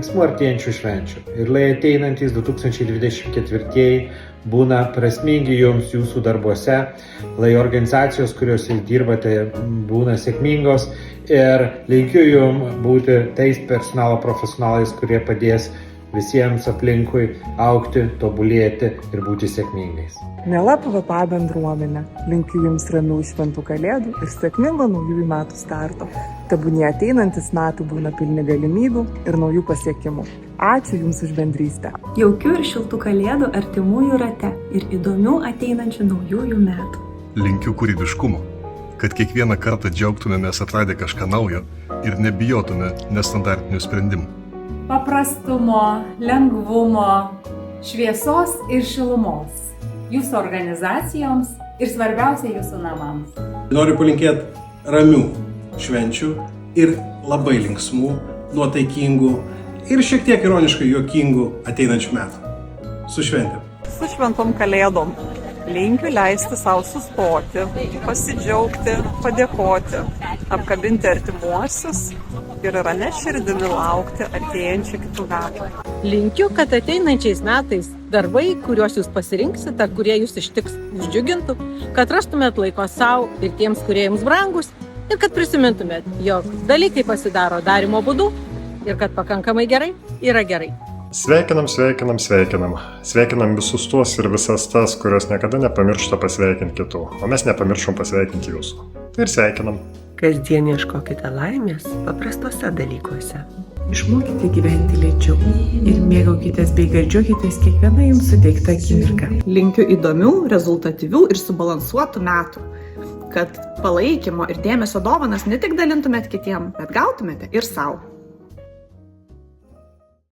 linksmų artėjančių švenčių ir lai ateinantys 2024 būna prasmingi jums jūsų darbuose, lai organizacijos, kuriuose dirbate, būna sėkmingos ir linkiu jums būti tais personalo profesionalais, kurie padės visiems aplinkui augti, tobulėti ir būti sėkmingais. Miela PVPA bendruomenė, linkiu Jums ramių šventų kalėdų ir sėkmingo naujųjų metų starto. Tebūnie ateinantis metai būna pilni galimybių ir naujų pasiekimų. Ačiū Jums už bendrystę. Jaukių ir šiltų kalėdų artimųjų rate ir įdomių ateinančių naujųjų metų. Linkiu kūrybiškumo, kad kiekvieną kartą džiaugtumėmės atradę kažką naujo ir nebijotume nestandartinių sprendimų. Paprastumo, lengvumo, šviesos ir šilumos jūsų organizacijoms ir svarbiausia jūsų namams. Noriu palinkėti ramių švenčių ir labai linksmų, nuotaikingų ir šiek tiek ironiškai juokingų ateinančių metų. Su šventėm. Su šventom kalėdom. Linkiu leisti savo sustoti, pasidžiaugti, padėkoti, apkabinti artimuosius ir ramia širdimi laukti artėjančių kitų metų. Linkiu, kad ateinančiais metais darbai, kuriuos jūs pasirinksit ar kurie jūs ištiks, jūs džiugintų, kad rastumėt laiko savo ir tiems, kurie jums brangus ir kad prisimintumėt, jog dalykai pasidaro darimo būdu ir kad pakankamai gerai yra gerai. Sveikinam visus tuos ir visas tas, kurios niekada nepamiršta pasveikinti kitų, o mes nepamiršom pasveikinti jūsų. Tai ir sveikinam. Kasdien ieškokite laimės paprastuose dalykuose. Išmokite gyventi lėčiau ir mėgaukitės bei gardžiuokitės kiekvieną jums suteiktą akimirką. Linkiu įdomių, rezultatyvių ir subalansuotų metų, kad palaikymo ir dėmesio dovanas ne tik dalintumėt kitiem, bet gautumėte ir sau.